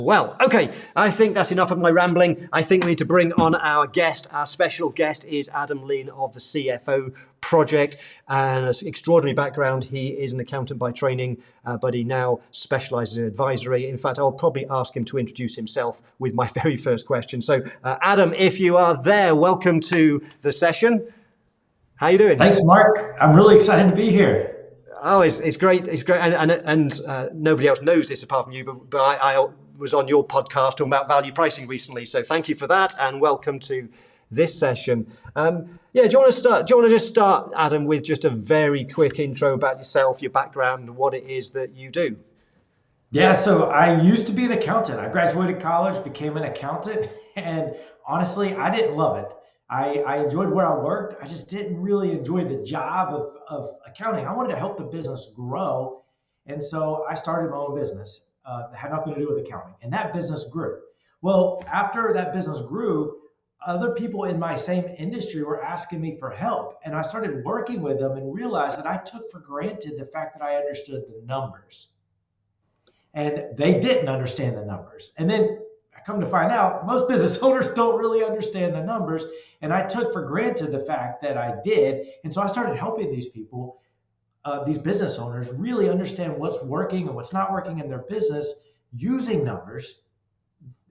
Well, okay, I think that's enough of my rambling. I think we need to bring on our guest. Our special guest is Adam Lean of the CFO Project, and an extraordinary background. He is an accountant by training, but he now specializes in advisory. In fact, I'll probably ask him to introduce himself with my very first question. So, Adam, if you are there, welcome to the session. How you doing? Thanks, Mark. I'm really excited to be here. Oh, it's great. It's great. And nobody else knows this apart from you, but I was on your podcast talking about value pricing recently. So thank you for that, and welcome to this session. Do you want to just start, Adam, with just a very quick intro about yourself, your background, and what it is that you do? Yeah, so I used to be an accountant. I graduated college, became an accountant, and honestly, I didn't love it. I enjoyed where I worked. I just didn't really enjoy the job of accounting. I wanted to help the business grow. And so I started my own business. That had nothing to do with accounting. And that business grew. Well, after that business grew, other people in my same industry were asking me for help. And I started working with them and realized that I took for granted the fact that I understood the numbers. And they didn't understand the numbers. And then I come to find out most business owners don't really understand the numbers. And I took for granted the fact that I did. And so I started helping these people, these business owners, really understand what's working and what's not working in their business using numbers,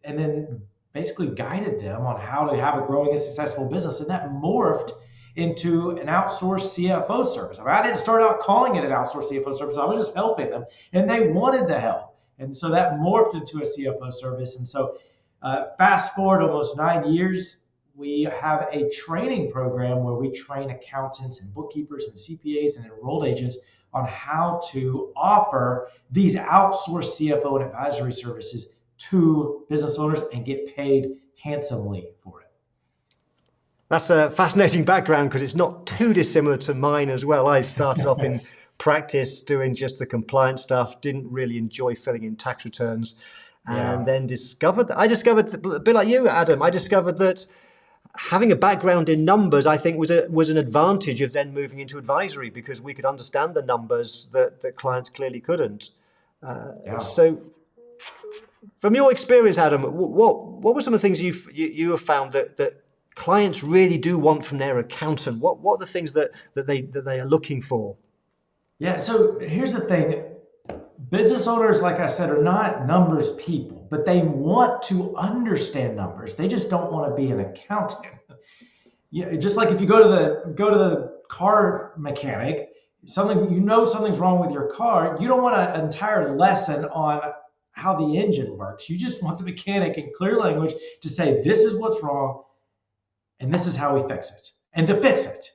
and then basically guided them on how to have a growing and successful business. And that morphed into an outsourced CFO service. I mean, I didn't start out calling it an outsourced CFO service. I was just helping them, and they wanted the help. And so that morphed into a CFO service. And so fast forward almost 9 years, we have a training program where we train accountants and bookkeepers and CPAs and enrolled agents on how to offer these outsourced CFO and advisory services to business owners and get paid handsomely for it. That's a fascinating background because it's not too dissimilar to mine as well. I started off in practice doing just the compliance stuff, didn't really enjoy filling in tax returns, and then discovered, a bit like you, Adam, I discovered that having a background in numbers, I think, was an advantage of then moving into advisory, because we could understand the numbers that clients clearly couldn't. So from your experience, Adam, what were some of the things you have found that clients really do want from their accountant? What are the things that they are looking for? Yeah, so here's the thing. Business owners, like I said, are not numbers people, but they want to understand numbers. They just don't want to be an accountant. Just like if you go to the car mechanic, something's wrong with your car, you don't want an entire lesson on how the engine works. You just want the mechanic in clear language to say, this is what's wrong, and this is how we fix it, and to fix it.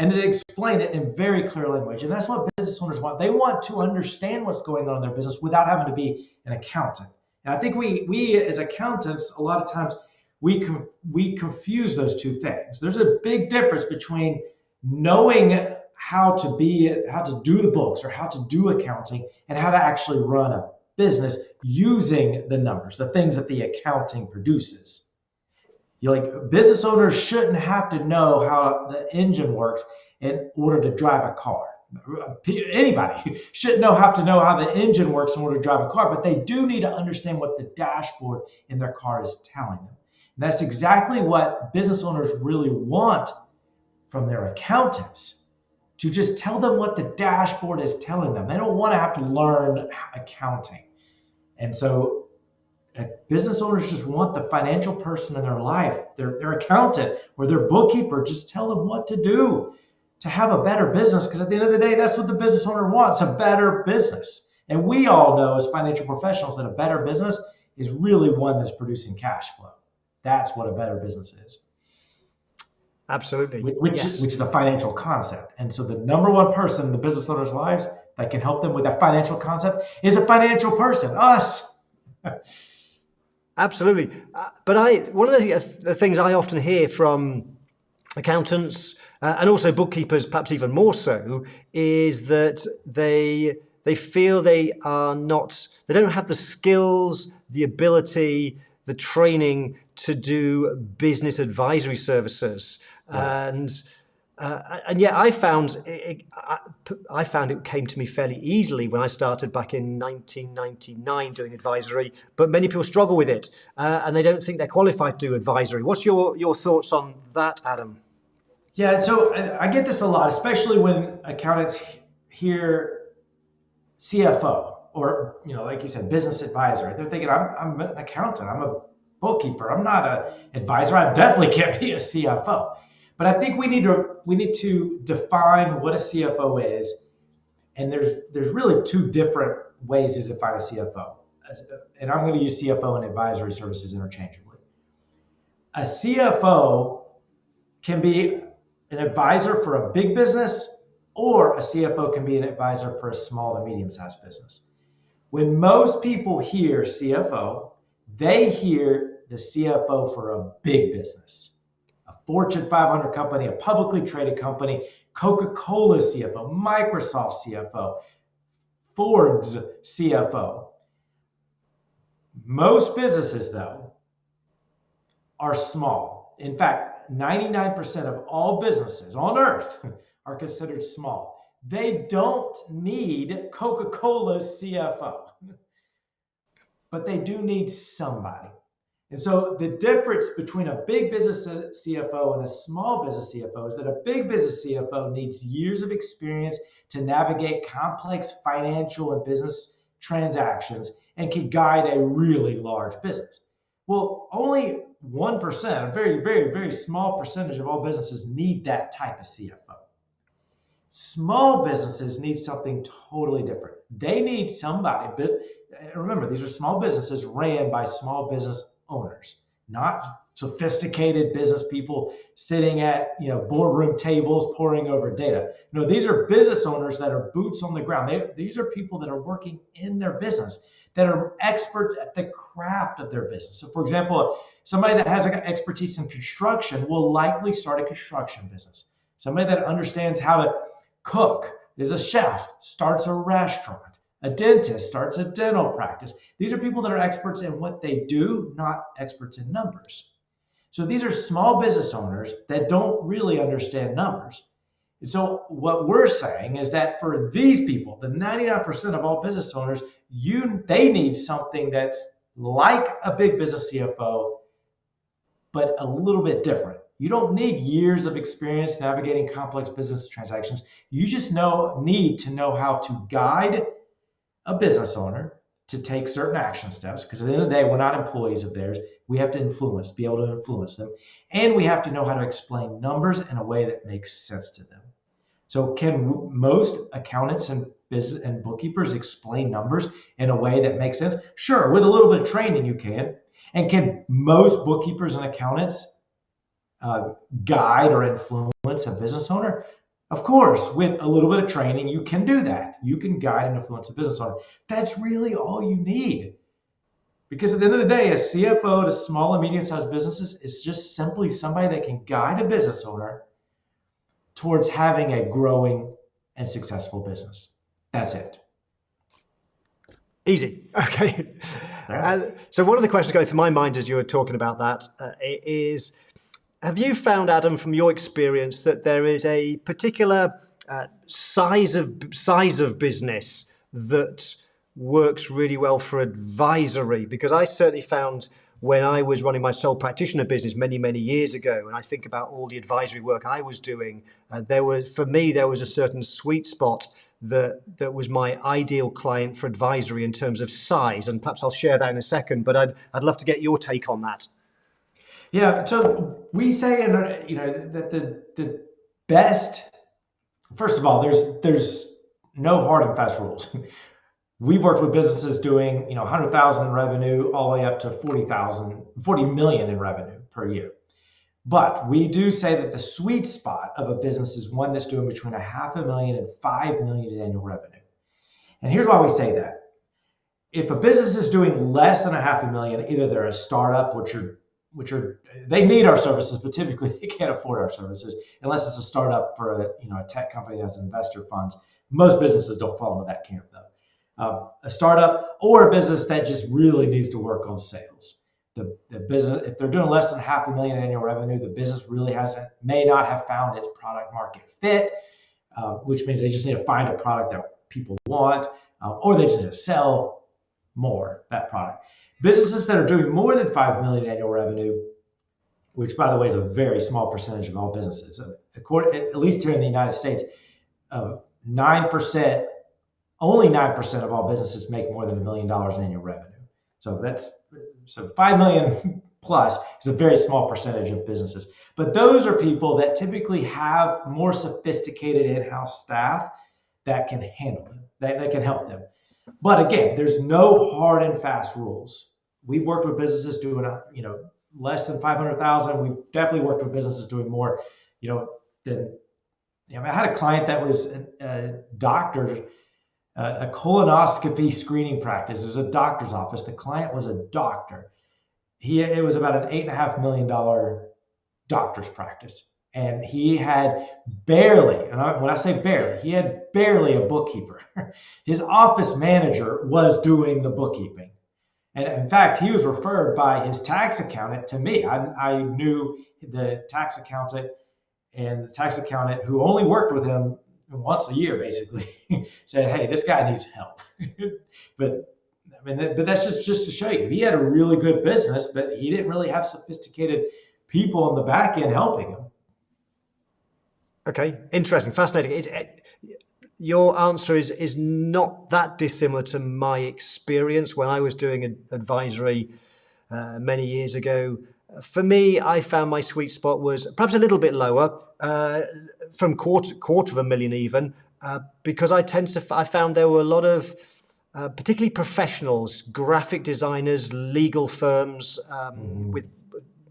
And then explain it in very clear language. And that's what business owners want. They want to understand what's going on in their business without having to be an accountant. And I think we as accountants, a lot of times, we confuse those two things. There's a big difference between knowing how to do the books or how to do accounting and how to actually run a business using the numbers, the things that the accounting produces. Business owners shouldn't have to know how the engine works in order to drive a car. Anybody shouldn't have to know how the engine works in order to drive a car, but they do need to understand what the dashboard in their car is telling them. And that's exactly what business owners really want from their accountants, to just tell them what the dashboard is telling them. They don't want to have to learn accounting. And so business owners just want the financial person in their life, their accountant or their bookkeeper, just tell them what to do to have a better business. Because at the end of the day, that's what the business owner wants, a better business. And we all know as financial professionals that a better business is really one that's producing cash flow. That's what a better business is. Absolutely. Which is a financial concept. And so the number one person in the business owner's lives that can help them with that financial concept is a financial person, us. Absolutely. But one of the things I often hear from accountants and also bookkeepers, perhaps even more so, is that they feel they don't have the skills, the ability, the training to do business advisory services. Right. And And yet I found it came to me fairly easily when I started back in 1999 doing advisory, but many people struggle with it and they don't think they're qualified to do advisory. What's your thoughts on that, Adam? Yeah, so I get this a lot, especially when accountants hear CFO or, like you said, business advisor. They're thinking, I'm an accountant, I'm a bookkeeper, I'm not an advisor, I definitely can't be a CFO. But I think we need to define what a CFO is, and there's really two different ways to define a CFO. And I'm going to use CFO and advisory services interchangeably. A CFO can be an advisor for a big business, or a CFO can be an advisor for a small to medium-sized business. When most people hear CFO, they hear the CFO for a big business, a Fortune 500 company, a publicly traded company, Coca-Cola CFO, Microsoft CFO, Ford's CFO. Most businesses, though, are small. In fact, 99% of all businesses on earth are considered small. They don't need Coca-Cola's CFO, but they do need somebody. And so the difference between a big business CFO and a small business CFO is that a big business CFO needs years of experience to navigate complex financial and business transactions and can guide a really large business. Well, only 1%, a very, very, very small percentage of all businesses need that type of CFO. Small businesses need something totally different. They need somebody. Remember, these are small businesses ran by small business owners, not sophisticated business people sitting at boardroom tables poring over data. No, these are business owners that are boots on the ground. These are people that are working in their business, that are experts at the craft of their business. So, for example, somebody that has expertise in construction will likely start a construction business. Somebody that understands how to cook, is a chef, starts a restaurant. A dentist starts a dental practice. These are people that are experts in what they do, not experts in numbers. So these are small business owners that don't really understand numbers. And so what we're saying is that for these people, the 99% of all business owners, they need something that's like a big business CFO, but a little bit different. You don't need years of experience navigating complex business transactions. You just need to know how to guide a business owner to take certain action steps, because at the end of the day, we're not employees of theirs. We have to be able to influence them. And we have to know how to explain numbers in a way that makes sense to them. So can most accountants and business and bookkeepers explain numbers in a way that makes sense? Sure, with a little bit of training you can. And can most bookkeepers and accountants guide or influence a business owner? Of course, with a little bit of training, you can do that. You can guide and influence a business owner. That's really all you need. Because at the end of the day, a CFO to small and medium-sized businesses is just simply somebody that can guide a business owner towards having a growing and successful business. That's it. Easy. Okay. So one of the questions going through my mind as you were talking about that is, have you found, Adam, from your experience, that there is a particular size of business that works really well for advisory? Because I certainly found when I was running my sole practitioner business many, many years ago, and I think about all the advisory work I was doing, there was a certain sweet spot that was my ideal client for advisory in terms of size. And perhaps I'll share that in a second, but I'd love to get your take on that. Yeah, so we say that the best. First of all, there's no hard and fast rules. We've worked with businesses doing 100,000 in revenue all the way up to 40 million in revenue per year. But we do say that the sweet spot of a business is one that's doing between $500,000 and $5 million in annual revenue. And here's why we say that. If a business is doing less than $500,000, either they're a startup, which are they need our services, but typically they can't afford our services unless it's a startup for a tech company that has investor funds. Most businesses don't fall into that camp though. A startup or a business that just really needs to work on sales. The business, if they're doing less than $500,000 annual revenue, the business really may not have found its product market fit, which means they just need to find a product that people want, or they just need to sell more that product. Businesses that are doing more than $5 million annual revenue, which by the way is a very small percentage of all businesses, at least here in the United States, 9%, only 9% of all businesses make more than $1 million in annual revenue. So 5 million plus is a very small percentage of businesses. But those are people that typically have more sophisticated in-house staff that can handle them, that can help them. But again, there's no hard and fast rules. We've worked with businesses doing, less than 500,000. We've definitely worked with businesses doing more, than. I had a client that was a doctor, a colonoscopy screening practice. It was a doctor's office. The client was a doctor. It was about an $8.5 million doctor's practice. And he had barely, and when I say barely, he had barely a bookkeeper. His office manager was doing the bookkeeping. And in fact, he was referred by his tax accountant to me. I knew the tax accountant, and the tax accountant, who only worked with him once a year, basically, said, "Hey, this guy needs help." But that's just to show you, he had a really good business, but he didn't really have sophisticated people on the back end helping him. Okay, interesting, fascinating. Your answer is not that dissimilar to my experience when I was doing advisory many years ago. For me, I found my sweet spot was perhaps a little bit lower, from quarter of a million even, because I found there were a lot of particularly professionals, graphic designers, legal firms with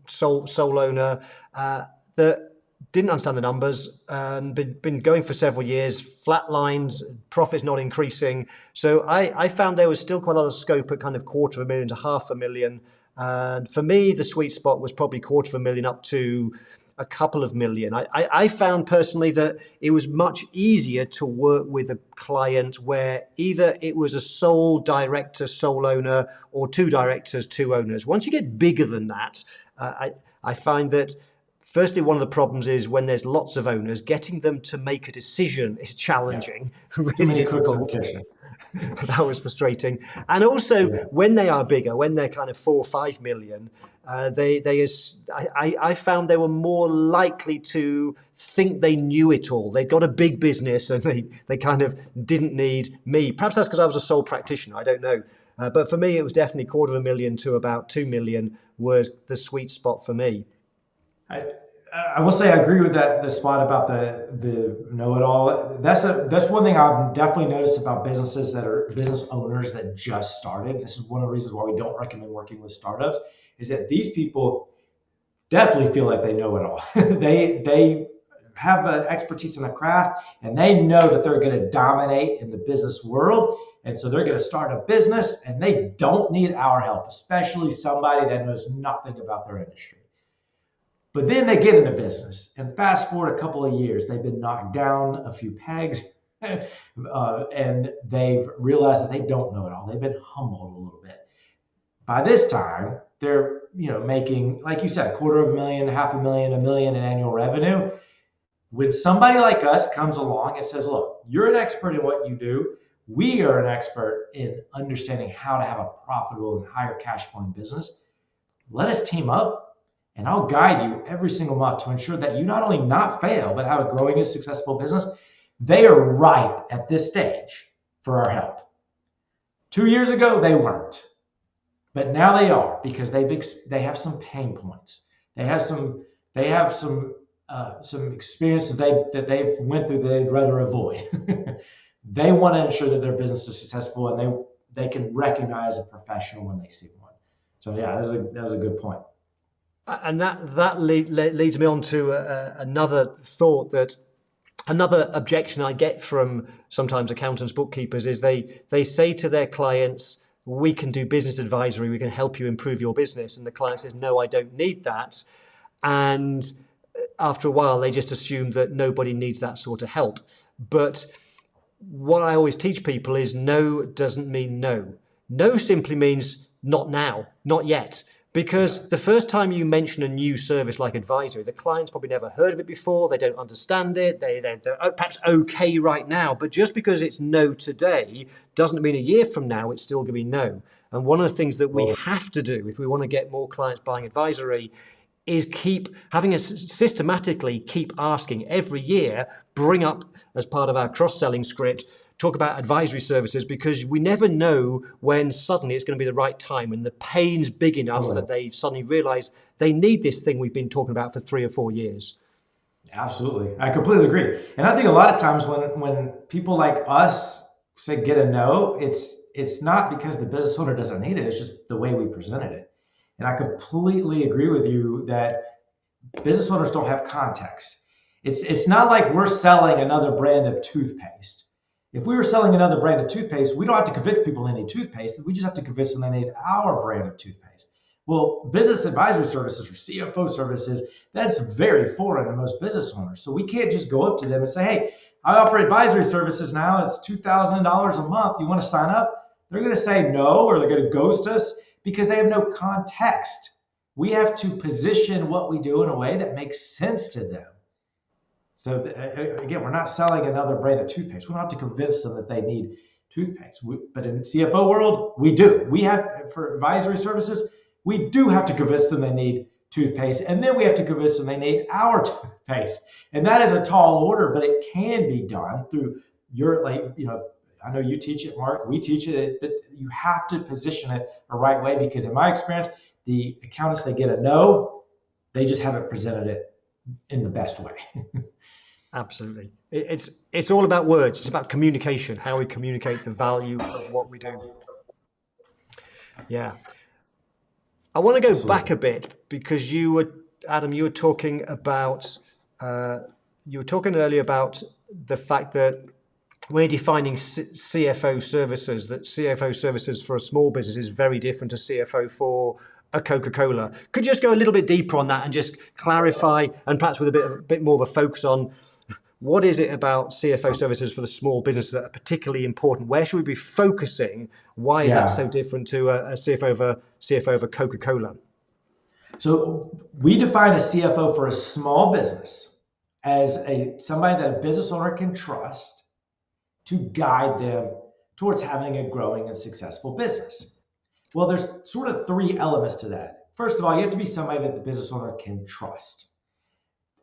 sole owner that didn't understand the numbers and been going for several years, flat lines, profits not increasing. So I found there was still quite a lot of scope at kind of $250,000 to $500,000. And for me, the sweet spot was probably $250,000 up to a couple of million. I found personally that it was much easier to work with a client where either it was a sole director, sole owner, or two directors, two owners. Once you get bigger than that, I find that firstly, one of the problems is when there's lots of owners, getting them to make a decision is challenging, really difficult. That was frustrating. And also, when they are bigger, when they're kind of 4 or 5 million, I found they were more likely to think they knew it all. They'd got a big business and they kind of didn't need me. Perhaps that's because I was a sole practitioner. I don't know. But for me, it was definitely $250,000 to about 2 million was the sweet spot for me. I will say I agree with the spot about the know-it-all. That's one thing I've definitely noticed about businesses that are business owners that just started. This is one of the reasons why we don't recommend working with startups, is that these people definitely feel like they know it all. They have an expertise in the craft, and they know that they're going to dominate in the business world. And so they're going to start a business, and they don't need our help, especially somebody that knows nothing about their industry. But then they get into business, and fast forward a couple of years, they've been knocked down a few pegs, and they've realized that they don't know it all. They've been humbled a little bit. By this time, they're making, like you said, $250,000, $500,000, $1 million in annual revenue. When somebody like us comes along and says, "Look, you're an expert in what you do. We are an expert in understanding how to have a profitable and higher cash flowing business. Let us team up. And I'll guide you every single month to ensure that you not only not fail, but have a growing and successful business." They are ripe at this stage for our help. 2 years ago, they weren't. But now they are, because they have some pain points. They have some experiences that they've went through that they'd rather avoid. They want to ensure that their business is successful, and they can recognize a professional when they see one. So yeah, that was a good point. And that leads me on to another thought, that another objection I get from sometimes accountants, bookkeepers, is they say to their clients, "We can do business advisory, we can help you improve your business." And the client says, "No, I don't need that." And after a while, they just assume that nobody needs that sort of help. But what I always teach people is no doesn't mean no. No simply means not now, not yet. Because the first time you mention a new service like advisory, the client's probably never heard of it before, they don't understand it, they're perhaps okay right now, but just because it's no today doesn't mean a year from now it's still going to be no. And one of the things that we have to do if we want to get more clients buying advisory is systematically keep asking every year, bring up as part of our cross-selling script, talk about advisory services, because we never know when suddenly it's going to be the right time, when the pain's big enough that they suddenly realize they need this thing we've been talking about for 3 or 4 years. Absolutely. I completely agree. And I think a lot of times when people like us say get a no, it's not because the business owner doesn't need it. It's just the way we presented it. And I completely agree with you that business owners don't have context. It's not like we're selling another brand of toothpaste. If we were selling another brand of toothpaste, we don't have to convince people they need toothpaste. We just have to convince them they need our brand of toothpaste. Well, business advisory services or CFO services, that's very foreign to most business owners. So we can't just go up to them and say, hey, I offer advisory services now. It's $2,000 a month. You want to sign up? They're going to say no, or they're going to ghost us because they have no context. We have to position what we do in a way that makes sense to them. So again, we're not selling another brand of toothpaste. We don't have to convince them that they need toothpaste. But in CFO world, we do. We have, for advisory services, we do have to convince them they need toothpaste. And then we have to convince them they need our toothpaste. And that is a tall order, but it can be done through I know you teach it, Mark. We teach it, but you have to position it the right way, because in my experience, the accountants, they get a no, they just haven't presented it in the best way. Absolutely. It's all about words. It's about communication, how we communicate the value of what we do. Yeah. I want to go back a bit because Adam, you were talking earlier about the fact that we're defining CFO services, that CFO services for a small business is very different to CFO for a Coca-Cola. Could you just go a little bit deeper on that and just clarify, and perhaps with a bit more of a focus on what is it about CFO services for the small businesses that are particularly important? Where should we be focusing? Why is that so different to a CFO of a Coca-Cola? So we define a CFO for a small business as somebody that a business owner can trust to guide them towards having a growing and successful business. Well, there's sort of 3 elements to that. First of all, you have to be somebody that the business owner can trust.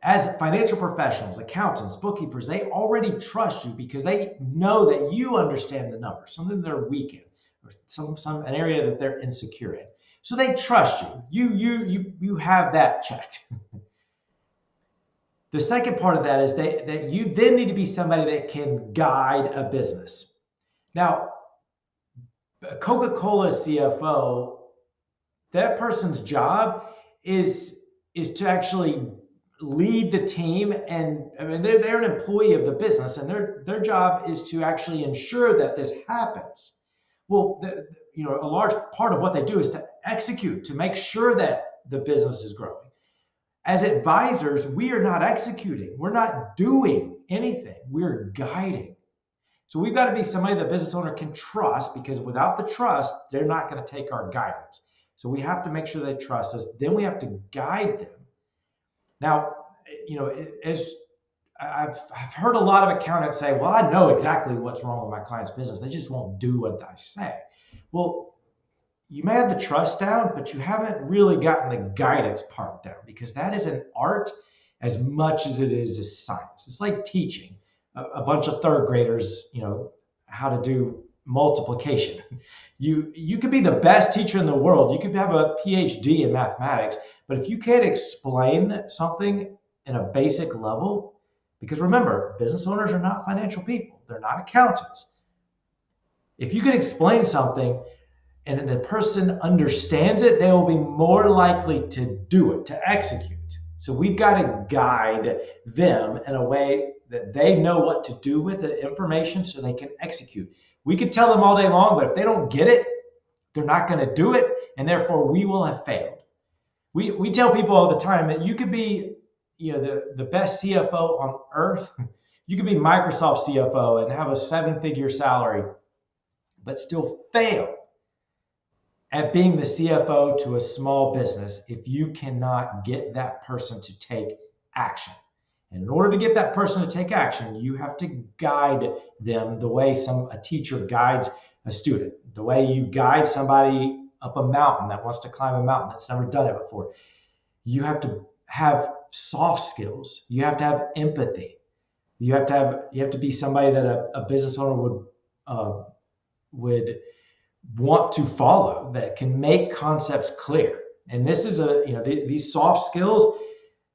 As financial professionals, accountants, bookkeepers, they already trust you because they know that you understand the numbers, something they're weak in, or an area that they're insecure in. So they trust you. You have that checked. The second part of that is that you then need to be somebody that can guide a business. Now, Coca-Cola CFO, that person's job is to actually lead the team, and I mean they're an employee of the business, and their job is to actually ensure that this happens. Well, a large part of what they do is to execute, to make sure that the business is growing. As advisors, we are not executing. We're not doing anything. We're guiding. So we've got to be somebody the business owner can trust, because without the trust, they're not going to take our guidance. So we have to make sure they trust us. Then we have to guide them. Now, as I've heard a lot of accountants say, well, I know exactly what's wrong with my client's business. They just won't do what I say. Well, you may have the trust down, but you haven't really gotten the guidance part down, because that is an art as much as it is a science. It's like teaching a bunch of third graders, how to do multiplication. You could be the best teacher in the world. You could have a PhD in mathematics, but if you can't explain something in a basic level, because remember, business owners are not financial people. They're not accountants. If you can explain something and the person understands it, they will be more likely to do it, to execute. So we've got to guide them in a way that they know what to do with the information so they can execute. We could tell them all day long, but if they don't get it, they're not going to do it, and therefore we will have failed. We tell people all the time that you could be the best CFO on earth. You could be Microsoft CFO and have a 7-figure salary, but still fail. at being the CFO to a small business if you cannot get that person to take action. And in order to get that person to take action, you have to guide them the way a teacher guides a student, the way you guide somebody up a mountain that wants to climb a mountain that's never done it before. You have to have soft skills. You have to have empathy. You have to be somebody that a business owner would want to follow, that can make concepts clear. And this is these soft skills,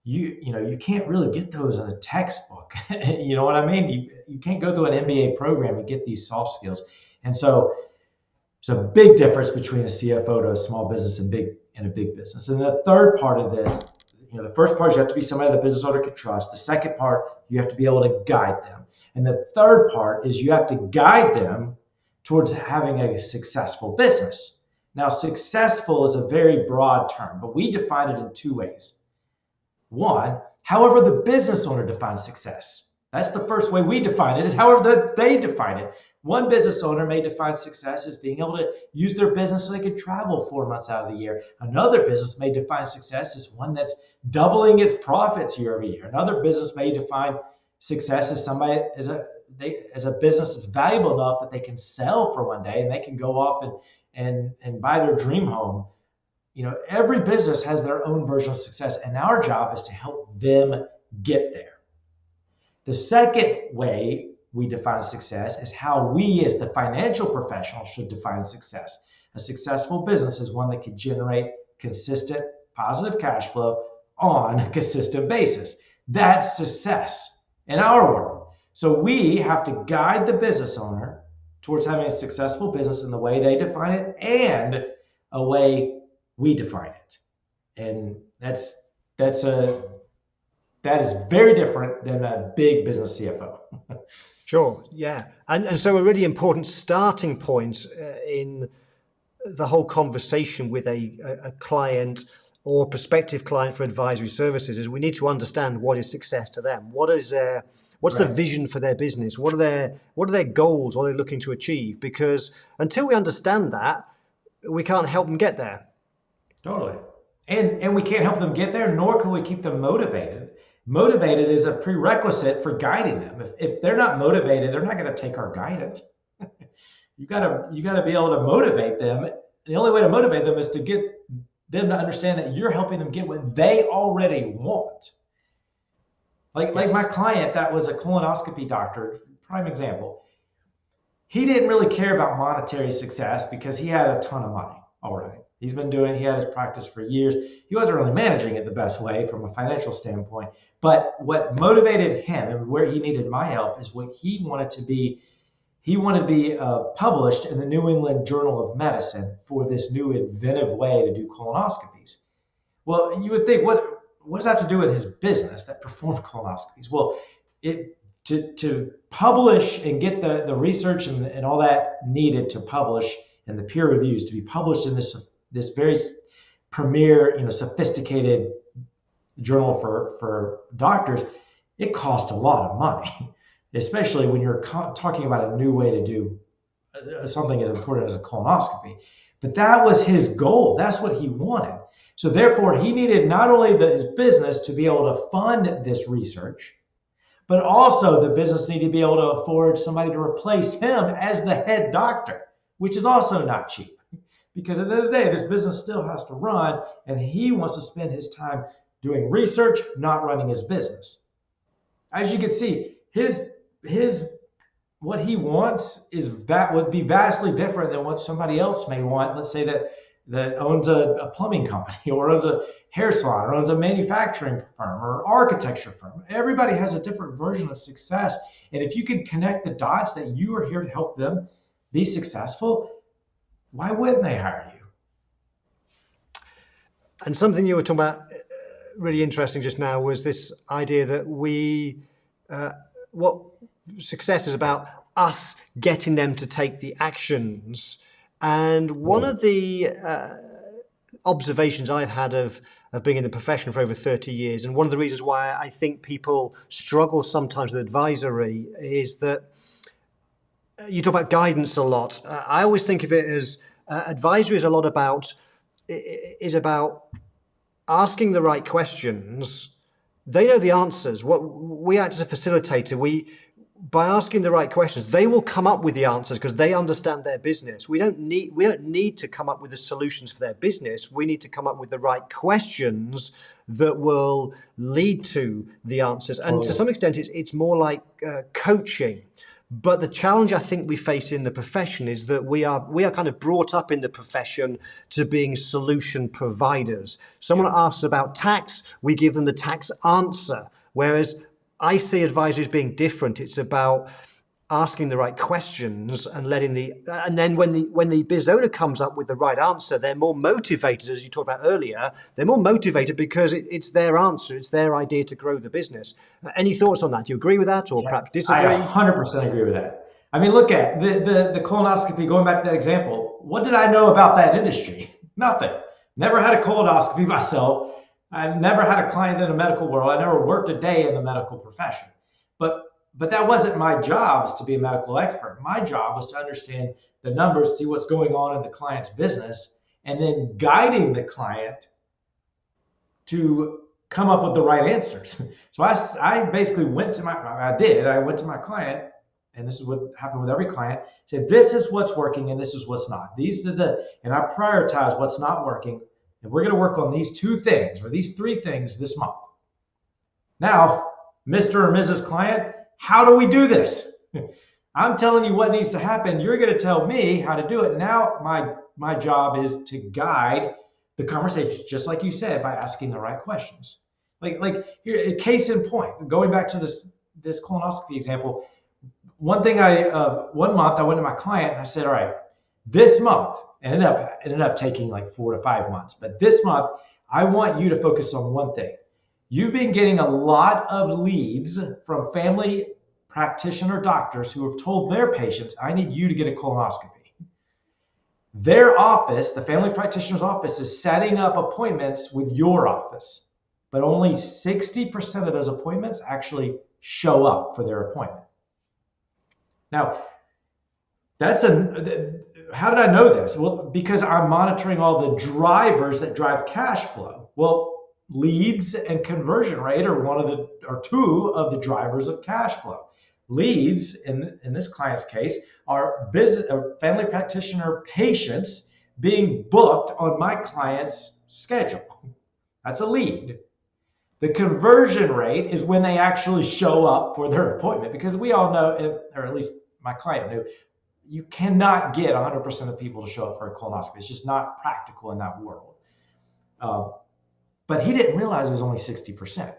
you can't really get those in a textbook. You know what I mean? You can't go through an MBA program and get these soft skills. And so there's a big difference between a CFO to a small business and a big business. And the third part of this, the first part is you have to be somebody the business owner can trust. The second part, you have to be able to guide them. And the third part is you have to guide them towards having a successful business. Now, successful is a very broad term, but we define it in two ways. One, however the business owner defines success. That's the first way we define it, is however they define it. One business owner may define success as being able to use their business so they could travel 4 months out of the year. Another business may define success as one that's doubling its profits year over year. Another business may define success as somebody as a business that's valuable enough that they can sell for one day and they can go off and buy their dream home. Every business has their own version of success, and our job is to help them get there. The second way we define success is how we as the financial professional should define success. A successful business is one that can generate consistent positive cash flow on a consistent basis. That's success in our world. So we have to guide the business owner towards having a successful business in the way they define it and a way we define it. And that is very different than a big business CFO. Sure, yeah. And so a really important starting point in the whole conversation with a client or prospective client for advisory services is we need to understand what is success to them. What's the vision for their business? What are their goals? What are they looking to achieve? Because until we understand that, we can't help them get there. Totally. And we can't help them get there, nor can we keep them motivated. Motivated is a prerequisite for guiding them. If they're not motivated, they're not going to take our guidance. You gotta be able to motivate them. The only way to motivate them is to get them to understand that you're helping them get what they already want. Like my client that was a colonoscopy doctor, prime example. He didn't really care about monetary success because he had a ton of money already. He had his practice for years. He wasn't really managing it the best way from a financial standpoint. But what motivated him and where he needed my help is what he wanted to be. He wanted to be published in the New England Journal of Medicine for this new inventive way to do colonoscopies. Well, you would think, what does that have to do with his business that performed colonoscopies? Well, to publish and get the research and all that needed to publish and the peer reviews to be published in this very premier, sophisticated journal for doctors, it cost a lot of money, especially when you're talking about a new way to do something as important as a colonoscopy. But that was his goal. That's what he wanted. So therefore, he needed not only his business to be able to fund this research, but also the business needed to be able to afford somebody to replace him as the head doctor, which is also not cheap. Because at the end of the day, this business still has to run, and he wants to spend his time doing research, not running his business. As you can see, what he wants would be vastly different than what somebody else may want. Let's say that owns a plumbing company or owns a hair salon or owns a manufacturing firm or architecture firm. Everybody has a different version of success. And if you can connect the dots that you are here to help them be successful, why wouldn't they hire you? And something you were talking about really interesting just now was this idea that what success is about us getting them to take the actions. And one of the observations I've had of being in the profession for over 30 years, and one of the reasons why I think people struggle sometimes with advisory, is that you talk about guidance a lot. I always think of it as advisory is a lot about asking the right questions. They know the answers. What we act as a facilitator, by asking the right questions, they will come up with the answers because they understand their business. We don't need to come up with the solutions for their business. We need to come up with the right questions that will lead to the answers. And to some extent, it's more like coaching. But the challenge I think we face in the profession is that we are kind of brought up in the profession to being solution providers. Someone asks about tax, we give them the tax answer. Whereas I see advisory as being different. It's about asking the right questions and and then when the business owner comes up with the right answer, they're more motivated, as you talked about earlier. They're more motivated because it's their answer, it's their idea to grow the business. Any thoughts on that? Do you agree with that, or perhaps disagree? I 100% agree with that. I mean, look at the colonoscopy. Going back to that example, what did I know about that industry? Nothing. Never had a colonoscopy myself. I never had a client in the medical world. I never worked a day in the medical profession. But that wasn't my job, to be a medical expert. My job was to understand the numbers, see what's going on in the client's business, and then guiding the client to come up with the right answers. So I basically went to I went to my client, and this is what happened with every client, said, this is what's working and this is what's not. And I prioritize what's not working, and we're going to work on these 2 things or these 3 things this month. Now, Mr. or Mrs. Client, how do we do this? I'm telling you what needs to happen. You're going to tell me how to do it. Now, my job is to guide the conversation, just like you said, by asking the right questions. Like here, a case in point, going back to this colonoscopy example, one month I went to my client and I said, all right, this month, ended up taking like 4 to 5 months, but this month, I want you to focus on one thing. You've been getting a lot of leads from family practitioner doctors who have told their patients, I need you to get a colonoscopy. Their office, the family practitioner's office, is setting up appointments with your office, but only 60% of those appointments actually show up for their appointment. Now, how did I know this? Well, because I'm monitoring all the drivers that drive cash flow. Well, leads and conversion rate are 2 of the drivers of cash flow. Leads, in this client's case, are family practitioner patients being booked on my client's schedule. That's a lead. The conversion rate is when they actually show up for their appointment, because we all know, or at least my client knew, you cannot get 100% of people to show up for a colonoscopy. It's just not practical in that world. But he didn't realize it was only 60%.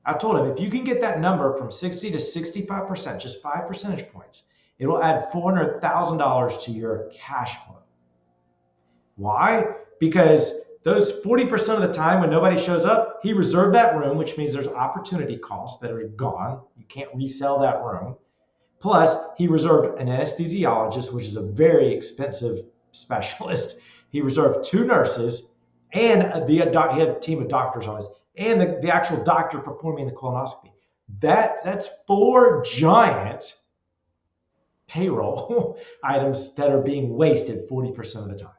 I told him, if you can get that number from 60 to 65%, just 5 percentage points, it will add $400,000 to your cash flow. Why? Because those 40% of the time when nobody shows up, he reserved that room, which means there's opportunity costs that are gone. You can't resell that room. Plus, he reserved an anesthesiologist, which is a very expensive specialist. He reserved 2 nurses, and he had a team of doctors on his, and the actual doctor performing the colonoscopy. That's 4 giant payroll items that are being wasted 40% of the time.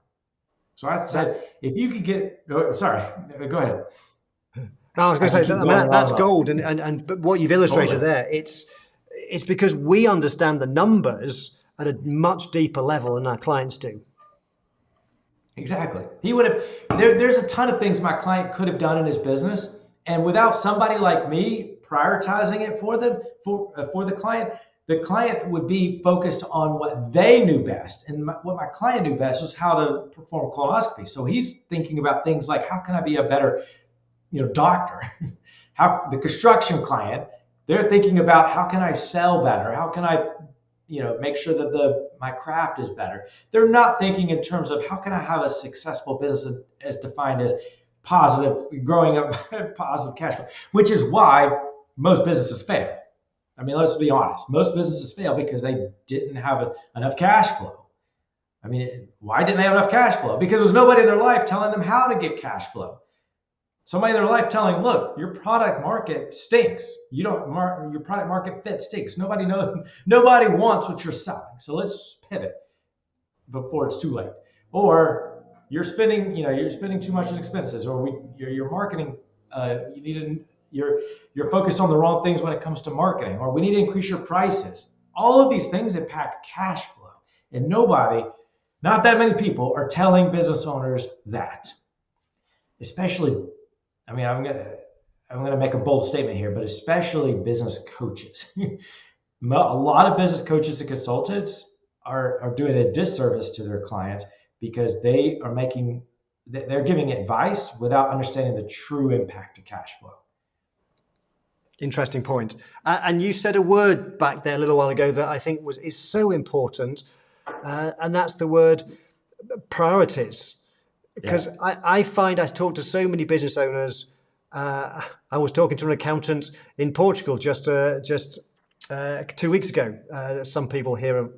So I said, if you could get, sorry, go ahead. No, I was going to say that's gold, but what you've illustrated there, it's because we understand the numbers at a much deeper level than our clients do. Exactly. He would have. There's a ton of things my client could have done in his business, and without somebody like me prioritizing it for them, for the client would be focused on what they knew best, and what my client knew best was how to perform colonoscopy. So he's thinking about things like, how can I be a better, doctor? How the construction client, they're thinking about, how can I sell better? How can I make sure that my craft is better. They're not thinking in terms of, how can I have a successful business as defined as growing up positive cash flow, which is why most businesses fail. I mean, let's be honest. Most businesses fail because they didn't have enough cash flow. I mean, why didn't they have enough cash flow? Because there's nobody in their life telling them how to get cash flow. Somebody in their life telling, look, your product market stinks. Your product market fit stinks. Nobody wants what you're selling. So let's pivot before it's too late. or you're spending too much in expenses, or your marketing, you're focused on the wrong things when it comes to marketing, or we need to increase your prices. All of these things impact cash flow, and not that many people are telling business owners that. Especially, I mean, I'm gonna make a bold statement here, but especially business coaches. A lot of business coaches and consultants are doing a disservice to their clients because they're giving advice without understanding the true impact of cash flow. Interesting point. And you said a word back there a little while ago that I think is so important, and that's the word priorities. Because I find I talk to so many business owners. I was talking to an accountant in Portugal just 2 weeks ago. Some people here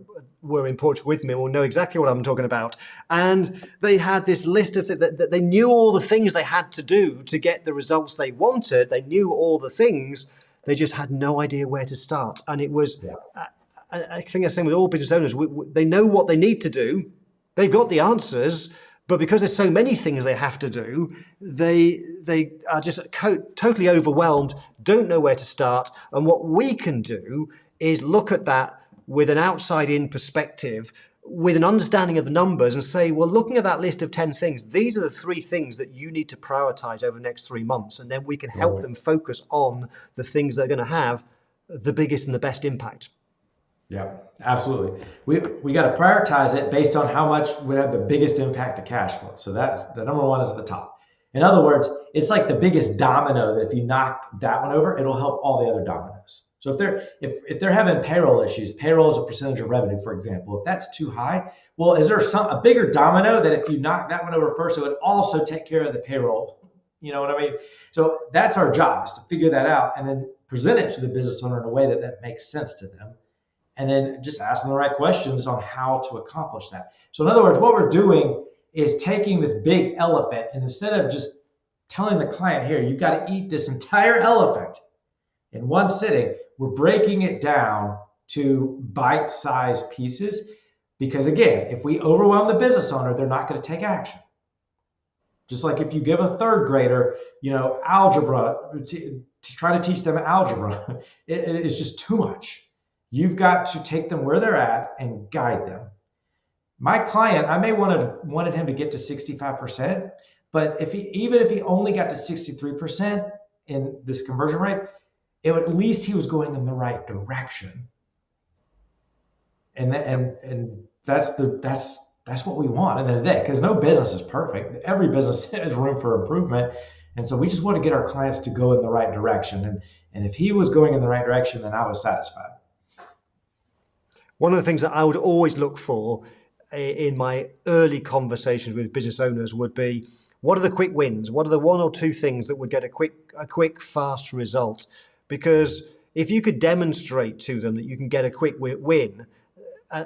were in Portugal with me will know exactly what I'm talking about. And they had this list of that they knew all the things they had to do to get the results they wanted. They knew all the things. They just had no idea where to start. And it was, I think the same with all business owners. They know what they need to do. They've got the answers. But because there's so many things they have to do, they are just totally overwhelmed, don't know where to start. And what we can do is look at that with an outside-in perspective, with an understanding of the numbers and say, well, looking at that list of 10 things, these are the 3 things that you need to prioritize over the next 3 months. And then we can help them focus on the things that are going to have the biggest and the best impact. Yeah, absolutely. We got to prioritize it based on how much would have the biggest impact to cash flow. So that's the number one is at the top. In other words, it's like the biggest domino that if you knock that one over, it'll help all the other dominoes. So if they're having payroll issues, payroll is a percentage of revenue, for example. If that's too high, well, is there a bigger domino that if you knock that one over first, it would also take care of the payroll? You know what I mean? So that's our job, is to figure that out and then present it to the business owner in a way that makes sense to them. And then just ask them the right questions on how to accomplish that. So in other words, what we're doing is taking this big elephant, and instead of just telling the client, here, you've got to eat this entire elephant in one sitting, we're breaking it down to bite-sized pieces. Because again, if we overwhelm the business owner, they're not going to take action. Just like if you give a 3rd grader, algebra, to try to teach them algebra, it's just too much. You've got to take them where they're at and guide them. My client, I may wanted him to get to 65%, but even if he only got to 63% in this conversion rate, at least he was going in the right direction. And that's what we want at the end of the day, because no business is perfect. Every business has room for improvement. And so we just want to get our clients to go in the right direction. And if he was going in the right direction, then I was satisfied. One of the things that I would always look for in my early conversations with business owners would be, what are the quick wins? What are the 1 or 2 things that would get a quick, fast result? Because if you could demonstrate to them that you can get a quick win,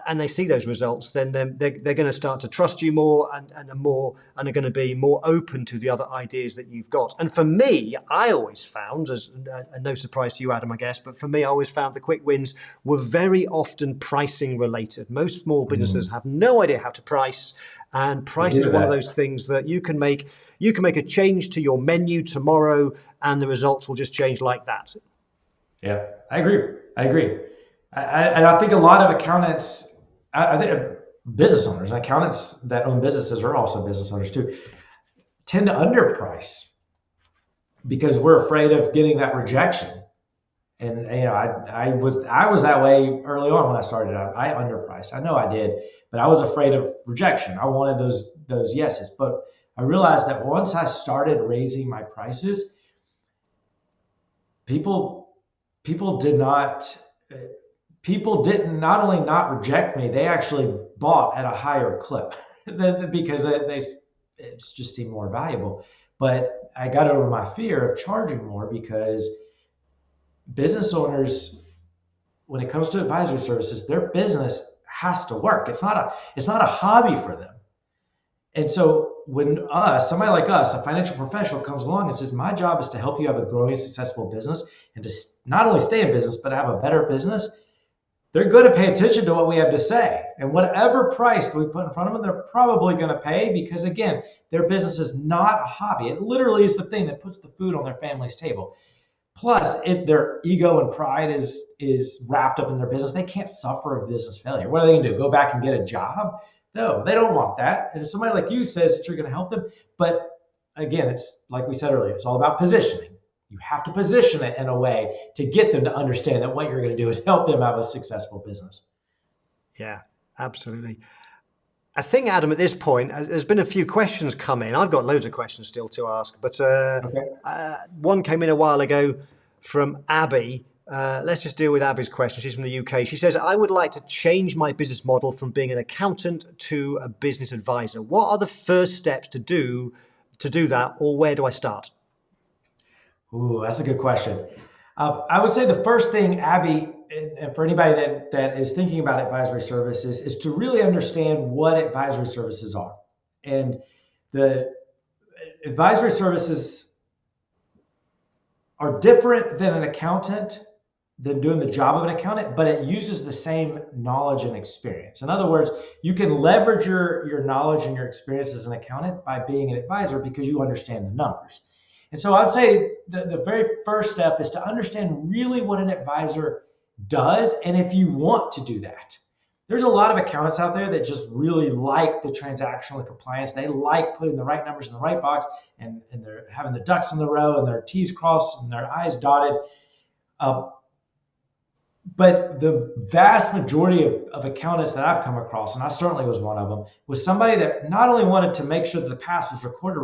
and they see those results, then they're going to start to trust you more and are going to be more open to the other ideas that you've got. And for me, I always found, and no surprise to you, Adam, I guess, but for me, I always found the quick wins were very often pricing related. Most small businesses have no idea how to price, and price is one of those things that you can make a change to your menu tomorrow, and the results will just change like that. Yeah, I agree. And I think a lot of accountants, I think business owners, accountants that own businesses are also business owners too, tend to underprice because we're afraid of getting that rejection. And I was that way early on when I started out. I underpriced. I know I did, but I was afraid of rejection. I wanted those yeses. But I realized that once I started raising my prices, people didn't not only not reject me, they actually bought at a higher clip because it just seemed more valuable. But I got over my fear of charging more because business owners, when it comes to advisory services, their business has to work. It's not a hobby for them. And so when somebody like us, a financial professional, comes along and says, my job is to help you have a growing, successful business and to not only stay in business, but have a better business, they're going to pay attention to what we have to say. And whatever price we put in front of them, they're probably going to pay because, again, their business is not a hobby. It literally is the thing that puts the food on their family's table. Plus, their ego and pride is wrapped up in their business. They can't suffer a business failure. What are they going to do? Go back and get a job? No, they don't want that. And if somebody like you says that you're going to help them, but again, it's like we said earlier, it's all about positioning. You have to position it in a way to get them to understand that what you're going to do is help them have a successful business. Yeah, absolutely. I think, Adam, at this point, there's been a few questions come in. I've got loads of questions still to ask, but one came in a while ago from Abby. Let's just deal with Abby's question. She's from the UK. She says, I would like to change my business model from being an accountant to a business advisor. What are the first steps to do that, or where do I start? Ooh, that's a good question. I would say the first thing, Abby, and for anybody that is thinking about advisory services, is to really understand what advisory services are. And the advisory services are different than an accountant, than doing the job of an accountant, but it uses the same knowledge and experience. In other words, you can leverage your knowledge and your experience as an accountant by being an advisor because you understand the numbers. And so I'd say the very first step is to understand really what an advisor does, and if you want to do that. There's a lot of accountants out there that just really like the transactional and compliance. They like putting the right numbers in the right box, and they're having the ducks in the row and their T's crossed and their I's dotted. But the vast majority of accountants that I've come across, and I certainly was one of them, was somebody that not only wanted to make sure that the past was recorded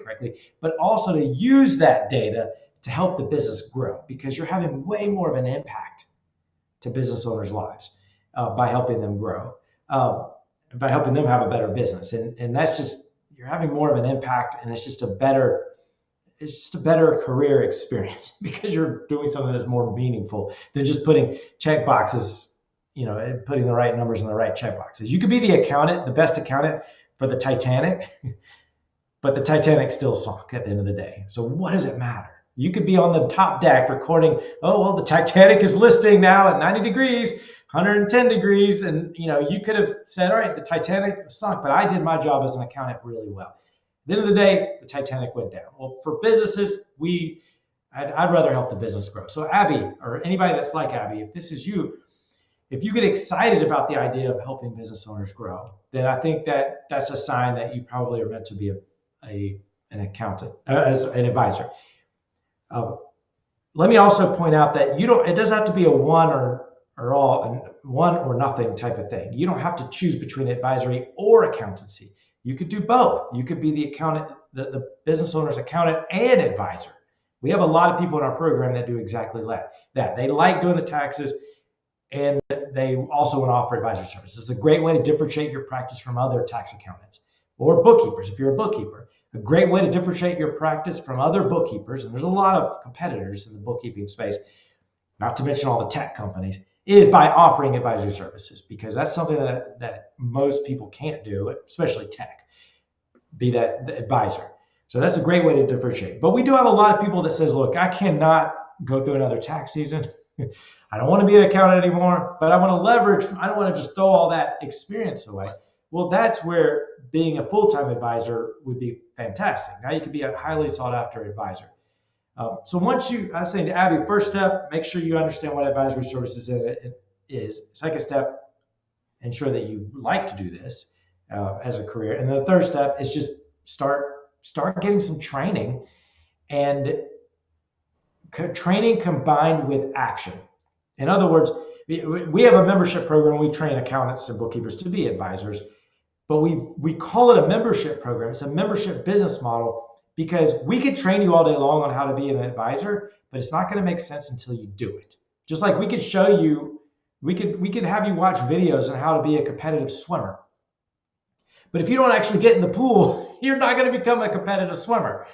correctly, but also to use that data to help the business grow, because you're having way more of an impact to business owners' lives by helping them grow, by helping them have a better business. And that's just, you're having more of an impact, and it's just a better career experience because you're doing something that's more meaningful than just putting check boxes, and putting the right numbers in the right check boxes. You could be the accountant, the best accountant for the Titanic, but the Titanic still sunk at the end of the day. So what does it matter? You could be on the top deck recording, oh, well, the Titanic is listing now at 90 degrees, 110 degrees. And, you could have said, all right, the Titanic sunk, but I did my job as an accountant really well. At the end of the day, the Titanic went down. Well, for businesses, I'd rather help the business grow. So Abby, or anybody that's like Abby, if this is you, if you get excited about the idea of helping business owners grow, then I think that's a sign that you probably are meant to be an accountant, as an advisor. Let me also point out that it doesn't have to be a one or nothing type of thing. You don't have to choose between advisory or accountancy. You could do both. You could be the accountant, the business owner's accountant and advisor. We have a lot of people in our program that do exactly that. They like doing the taxes, and they also want to offer advisory services. It's a great way to differentiate your practice from other tax accountants or bookkeepers if you're a bookkeeper. A great way to differentiate your practice from other bookkeepers, and there's a lot of competitors in the bookkeeping space, not to mention all the tech companies, is by offering advisory services, because that's something that most people can't do, especially tech, be that the advisor. So that's a great way to differentiate. But we do have a lot of people that says, look, I cannot go through another tax season. I don't want to be an accountant anymore, but I want to leverage. I don't want to just throw all that experience away. Well, that's where being a full-time advisor would be fantastic. Now you could be a highly sought-after advisor. So I was saying to Abby, first step, make sure you understand what advisory services is. Second step, ensure that you like to do this as a career. And the third step is just start getting some training, and training combined with action. In other words, we have a membership program. We train accountants and bookkeepers to be advisors, but we call it a membership program. It's a membership business model, because we could train you all day long on how to be an advisor, but it's not going to make sense until you do it. Just like we could show you, we could have you watch videos on how to be a competitive swimmer. But if you don't actually get in the pool, you're not going to become a competitive swimmer.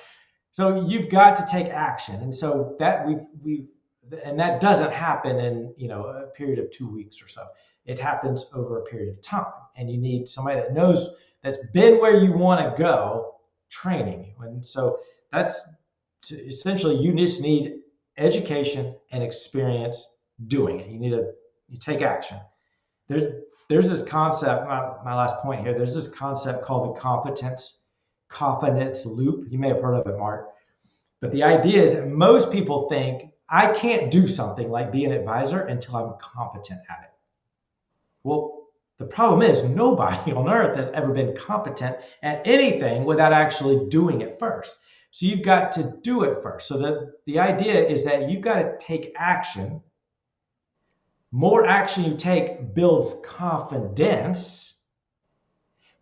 So you've got to take action. And so that and that doesn't happen in a period of 2 weeks or so. It happens over a period of time. And you need somebody that knows, that's been where you want to go, training you. And so that's essentially, you just need education and experience doing it. You need you take action. There's this concept, my last point here, there's this concept called the confidence loop. You may have heard of it, Mark. But the idea is that most people think, I can't do something like be an advisor until I'm competent at it. Well, the problem is nobody on earth has ever been competent at anything without actually doing it first. So you've got to do it first. So the idea is that you've got to take action. More action you take builds confidence.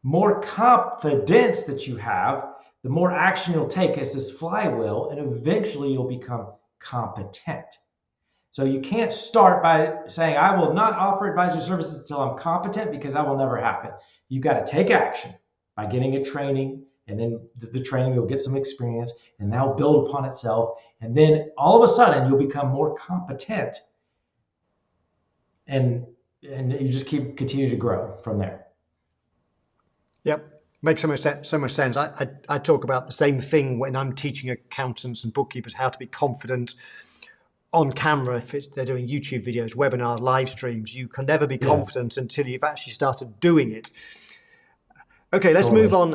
More confidence that you have, the more action you'll take as this flywheel, and eventually you'll become competent. So you can't start by saying, I will not offer advisory services until I'm competent, because that will never happen. You've got to take action by getting a training, and then the training, you'll get some experience, and that'll build upon itself. And then all of a sudden you'll become more competent, and you just continue to grow from there. Yep. Makes so much sense. I talk about the same thing when I'm teaching accountants and bookkeepers how to be confident on camera. If they're doing YouTube videos, webinars, live streams, you can never be confident until you've actually started doing it. Okay, let's move on.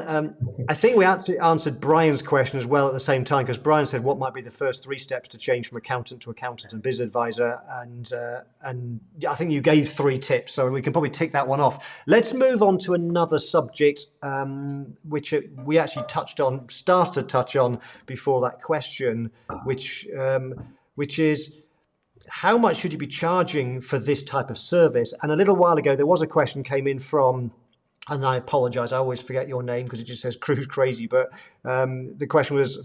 I think we answered Brian's question as well at the same time, because Brian said, what might be the first 3 steps to change from accountant to accountant and business advisor? And I think you gave 3 tips, so we can probably tick that one off. Let's move on to another subject, which we actually started to touch on before that question, which is, how much should you be charging for this type of service? And a little while ago, there was a question came in from, and I apologize, I always forget your name because it just says Cruise Crazy, but the question was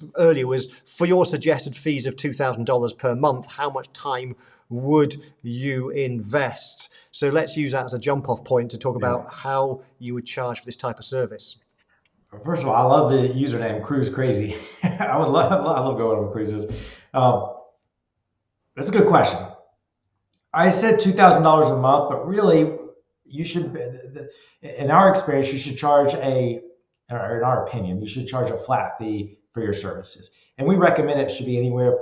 for your suggested fees of $2,000 per month, how much time would you invest? So let's use that as a jump off point to talk about how you would charge for this type of service. First of all, I love the username Cruise Crazy. I love going on cruises. That's a good question. I said $2,000 a month, but really, you should, in our experience, you should charge in our opinion, you should charge a flat fee for your services. And we recommend it should be anywhere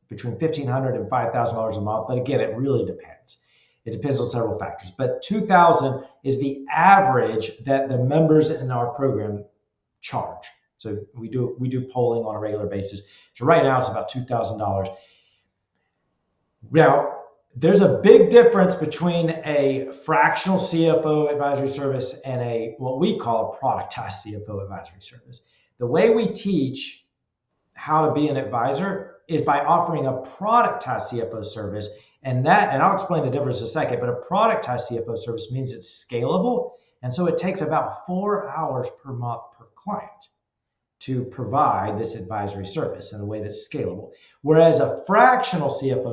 between $1,500 and $5,000 a month. But again, it really depends. It depends on several factors. But $2,000 is the average that the members in our program charge. So we do polling on a regular basis. So right now it's about $2,000. Now, there's a big difference between a fractional CFO advisory service and what we call a productized CFO advisory service. The way we teach how to be an advisor is by offering a productized CFO service, and I'll explain the difference in a second, but a productized CFO service means it's scalable, and so it takes about 4 hours per month per client to provide this advisory service in a way that's scalable. Whereas a fractional CFO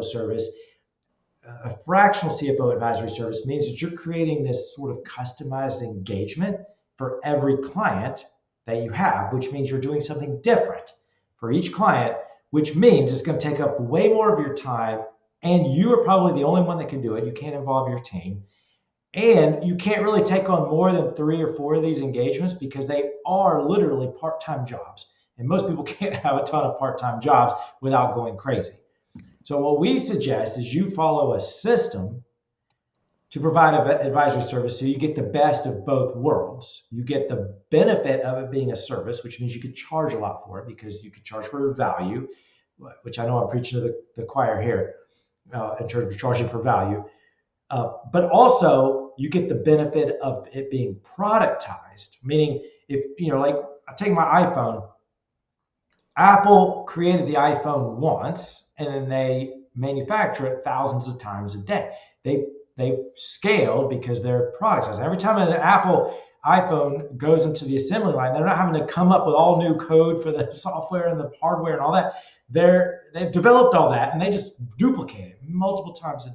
advisory service means that you're creating this sort of customized engagement for every client that you have, which means you're doing something different for each client, which means it's going to take up way more of your time, and you are probably the only one that can do it. You can't involve your team, and you can't really take on more than 3 or 4 of these engagements because they are literally part-time jobs, and most people can't have a ton of part-time jobs without going crazy. So what we suggest is you follow a system to provide an advisory service so you get the best of both worlds. You get the benefit of it being a service, which means you could charge a lot for it because you could charge for value, which I know I'm preaching to the choir here in terms of charging for value. But also you get the benefit of it being productized, meaning if, like I take my iPhone, Apple created the iPhone once, and then they manufacture it thousands of times a day. They've scaled because they're productized. Every time an Apple iPhone goes into the assembly line, they're not having to come up with all new code for the software and the hardware and all that. They've developed all that, and they just duplicate it multiple times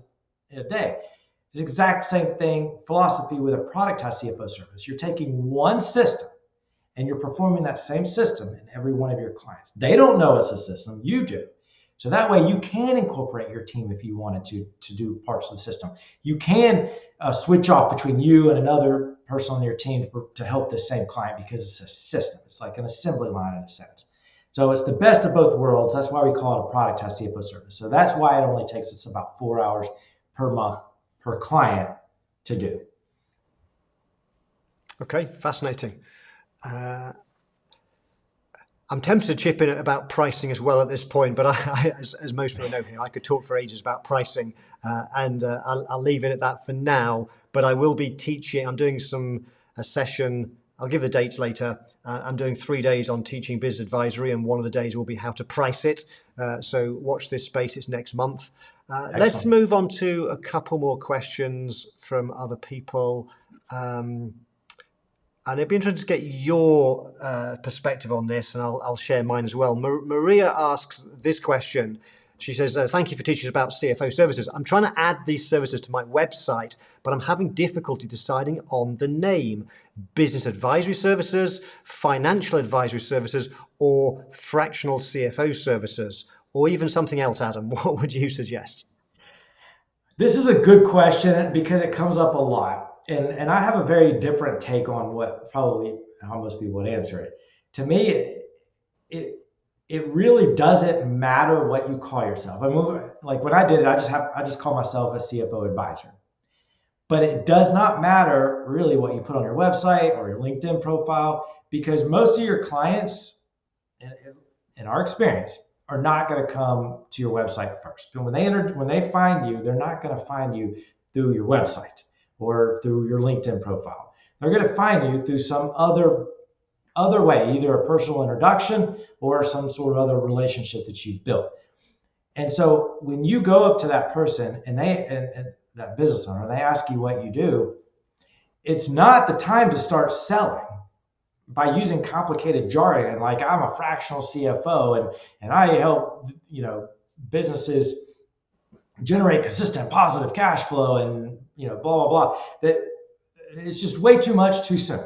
a day. It's the exact same philosophy with a productized CFO service. You're taking one system, and you're performing that same system in every one of your clients. They don't know it's a system, you do. So that way you can incorporate your team if you wanted to do parts of the system. You can switch off between you and another person on your team to help the same client because it's a system. It's like an assembly line in a sense. So it's the best of both worlds. That's why we call it a productized CFO service. So that's why it only takes us about 4 hours per month her client to do. Okay, fascinating. I'm tempted to chip in about pricing as well at this point, but as most people know here, I could talk for ages about pricing, and I'll leave it at that for now. But I will be teaching. I'm doing a session. I'll give the dates later. I'm doing 3 days on teaching business advisory, and one of the days will be how to price it. So watch this space. It's next month. Let's move on to a couple more questions from other people. And it'd be interesting to get your perspective on this, and I'll share mine as well. Maria asks this question. She says, thank you for teaching us about CFO services. I'm trying to add these services to my website, but I'm having difficulty deciding on the name. Business advisory services, financial advisory services, or fractional CFO services, or even something else, Adam. What would you suggest? This is a good question because it comes up a lot. And I have a very different take on how most people would answer it. To me, it really doesn't matter what you call yourself. I mean, like when I did it, I just call myself a CFO advisor. But it does not matter really what you put on your website or your LinkedIn profile, because most of your clients, in our experience, are not going to come to your website first. But when they find you, they're not going to find you through your website or through your LinkedIn profile. They're going to find you through some other way, either a personal introduction or some sort of other relationship that you've built. And so when you go up to that person and that business owner, they ask you what you do, it's not the time to start selling by using complicated jargon like I'm a fractional CFO and I help businesses generate consistent positive cash flow and blah blah blah. That it's just way too much too soon.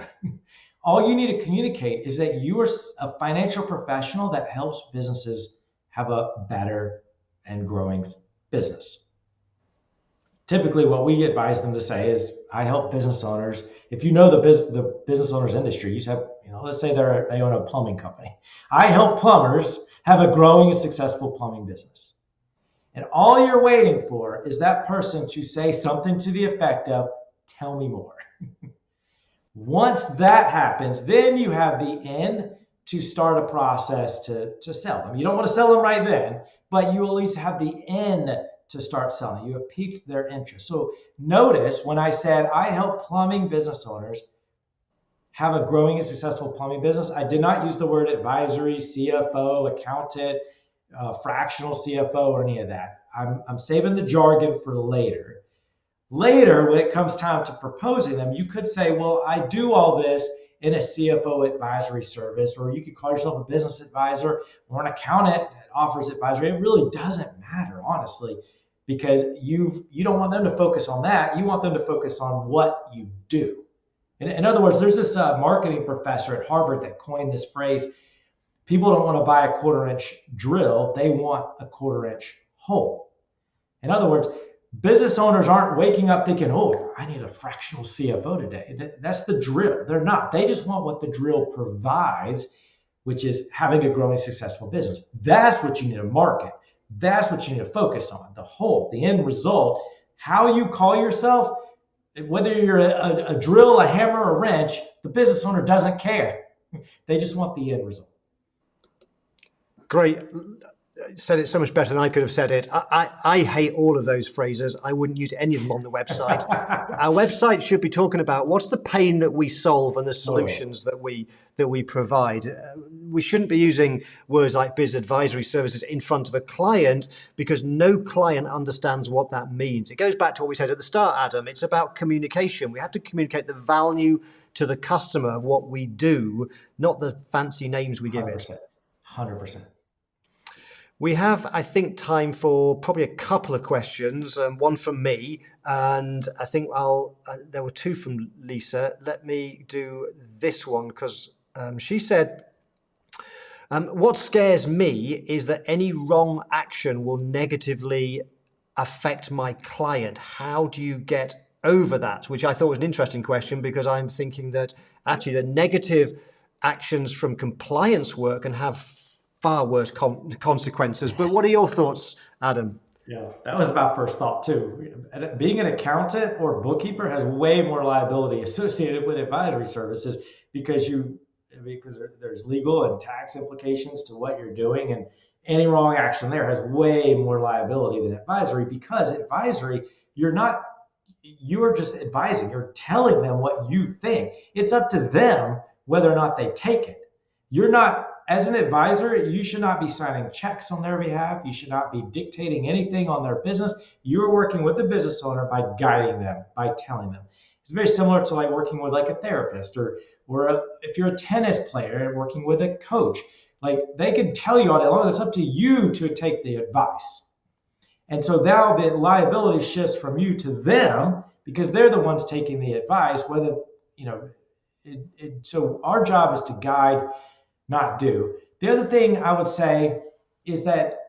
All you need to communicate is that you are a financial professional that helps businesses have a better and growing business. Typically, what we advise them to say is, I help business owners. If you know the business owners industry, you said, let's say they own a plumbing company. I help plumbers have a growing and successful plumbing business. And all you're waiting for is that person to say something to the effect of, tell me more. Once that happens, then you have the in to start a process to sell them. You don't want to sell them right then, but you at least have the in to start selling. You have piqued their interest. So notice when I said I help plumbing business owners have a growing and successful plumbing business, I did not use the word advisory, CFO, accountant, fractional CFO, or any of that. I'm saving the jargon for later. Later, when it comes time to proposing them, you could say, well, I do all this in a CFO advisory service, or you could call yourself a business advisor or an accountant that offers advisory. It really doesn't matter, honestly, because you don't want them to focus on that. You want them to focus on what you do. In other words, there's this marketing professor at Harvard that coined this phrase, people don't want to buy a 1/4-inch drill, they want a 1/4-inch hole. In other words, business owners aren't waking up thinking, oh, I need a fractional CFO today. That's the drill. They're not. They just want what the drill provides, which is having a growing, successful business. That's what you need to market. That's what you need to focus on, the whole, the end result. How you call yourself, whether you're a drill, a hammer, or a wrench, the business owner doesn't care. They just want the end result. Great. Said it so much better than I could have said it. I hate all of those phrases. I wouldn't use any of them on the website. Our website should be talking about what's the pain that we solve and the solutions that we provide. We shouldn't be using words like business advisory services in front of a client, because no client understands what that means. It goes back to what we said at the start, Adam. It's about communication. We have to communicate the value to the customer of what we do, not the fancy names we give 100%, it. 100%. We have, I think, time for probably a couple of questions, one from me, and I think there were two from Lisa. Let me do this one, because she said, what scares me is that any wrong action will negatively affect my client. How do you get over that? Which I thought was an interesting question, because I'm thinking that actually the negative actions from compliance work can have far worse consequences. But what are your thoughts, Adam? Yeah, that was my first thought too. Being an accountant or bookkeeper has way more liability associated with advisory services because there's legal and tax implications to what you're doing, and any wrong action there has way more liability than advisory. Because advisory, you are just advising. You're telling them what you think. It's up to them whether or not they take it. You're not, as an advisor, you should not be signing checks on their behalf. You should not be dictating anything on their business. You're working with the business owner by guiding them, by telling them. It's very similar to like working with like a therapist if you're a tennis player and working with a coach. Like they can tell you all day long. It's up to you to take the advice. And so now the liability shifts from you to them because they're the ones taking the advice. So our job is to guide, not do. The other thing I would say is that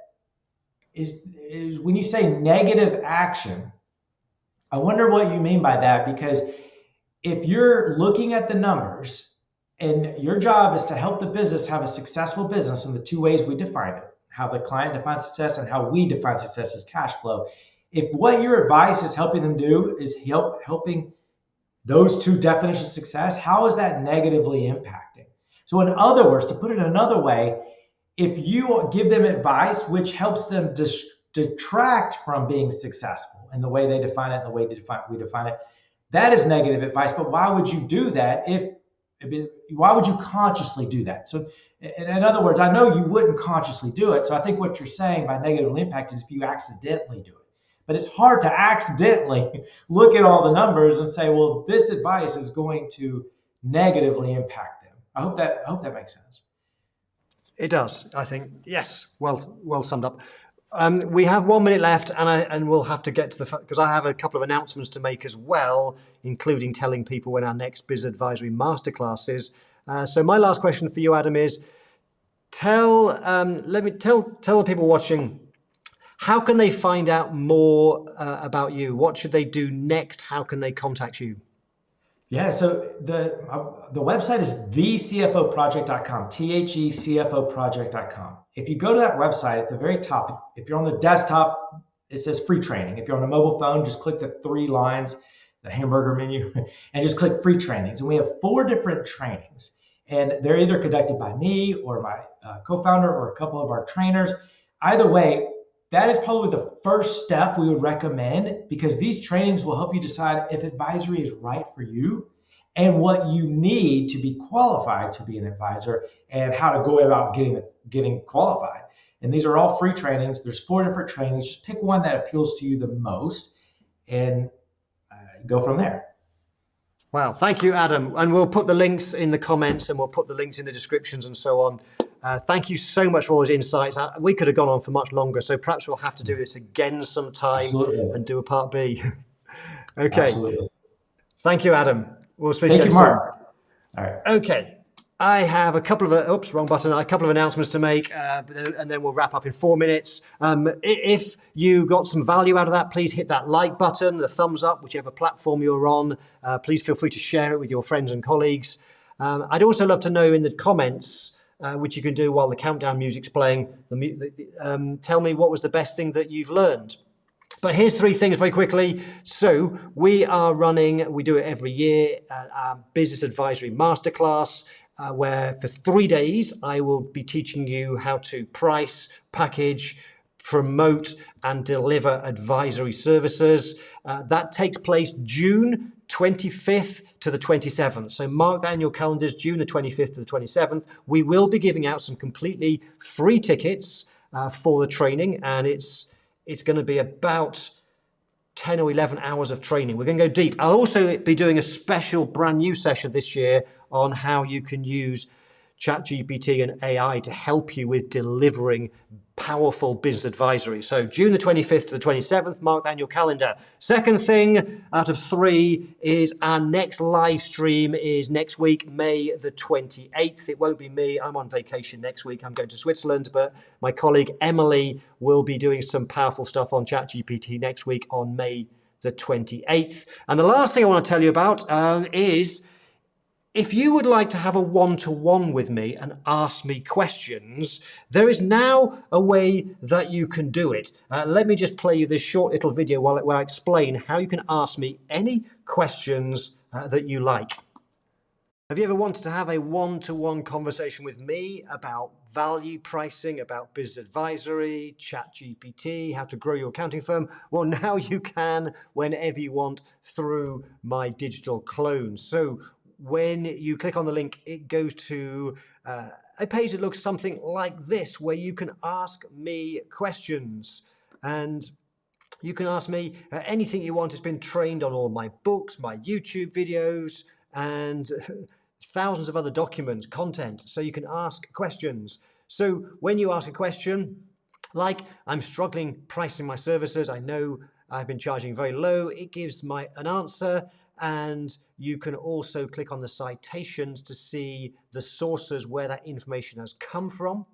is when you say negative action, I wonder what you mean by that, because if you're looking at the numbers and your job is to help the business have a successful business in the two ways we define it, how the client defines success and how we define success as cash flow. If what your advice is helping them do is helping those two definitions of success, how is that negatively impacting? So in other words, to put it another way, if you give them advice which helps them detract from being successful in the way they define it and the way we define it, that is negative advice. But why would you do that why would you consciously do that? So in other words, I know you wouldn't consciously do it. So I think what you're saying by negative impact is if you accidentally do it. But it's hard to accidentally look at all the numbers and say, well, this advice is going to negatively impact them. I hope that makes sense. It does, I think. Yes, well summed up. We have 1 minute left, and we'll have to get to because I have a couple of announcements to make as well, including telling people when our next business advisory masterclass is. So my last question for you, Adam, is tell the people watching, how can they find out more about you? What should they do next? How can they contact you? Yeah, so the website is thecfoproject.com, thecfoproject.com. If you go to that website at the very top, if you're on the desktop, it says free training. If you're on a mobile phone, just click the 3 lines, the hamburger menu, and just click free trainings. And we have 4 different trainings, and they're either conducted by me or my co-founder or a couple of our trainers. Either way, that is probably the first step we would recommend, because these trainings will help you decide if advisory is right for you and what you need to be qualified to be an advisor and how to go about getting qualified. And these are all free trainings. There's 4 different trainings. Just pick one that appeals to you the most and go from there. Wow, thank you, Adam. And we'll put the links in the comments and we'll put the links in the descriptions and so on. Thank you so much for all those insights. We could have gone on for much longer, so perhaps we'll have to do this again sometime. Absolutely. And do a part B. Okay. Absolutely. Thank you, Adam. We'll speak again soon. Thank you, Mark. All right. Okay. I have a couple of, wrong button, a couple of announcements to make, and then we'll wrap up in 4 minutes. If you got some value out of that, please hit that like button, the thumbs up, whichever platform you're on. Please feel free to share it with your friends and colleagues. I'd also love to know in the comments, which you can do while the countdown music's playing, tell me what was the best thing that you've learned. But here's 3 things very quickly. So we do it every year, our Business Advisory Masterclass, where for 3 days, I will be teaching you how to price, package, promote, and deliver advisory services. That takes place June 25th to the 27th. So mark that in your calendars, June the 25th to the 27th. We will be giving out some completely free tickets for the training, and it's going to be about 10 or 11 hours of training. We're going to go deep. I'll also be doing a special brand new session this year on how you can use ChatGPT and AI to help you with delivering powerful business advisory. So June the 25th to the 27th, mark that in your calendar. Second thing out of 3 is our next live stream is next week, May the 28th. It won't be me. I'm on vacation next week. I'm going to Switzerland, but my colleague Emily will be doing some powerful stuff on ChatGPT next week on May the 28th. And the last thing I want to tell you about is If you would like to have a one-to-one with me and ask me questions, there is now a way that you can do it. Let me just play you this short little video where I explain how you can ask me any questions that you like. Have you ever wanted to have a one-to-one conversation with me about value pricing, about business advisory, ChatGPT, how to grow your accounting firm? Well, now you can whenever you want through my digital clone. So when you click on the link, it goes to a page that looks something like this, where you can ask me questions. And you can ask me anything you want. It's been trained on all my books, my YouTube videos, and thousands of other documents, content, so you can ask questions. So when you ask a question, like, I'm struggling pricing my services, I know I've been charging very low, it gives an answer, and you can also click on the citations to see the sources where that information has come from.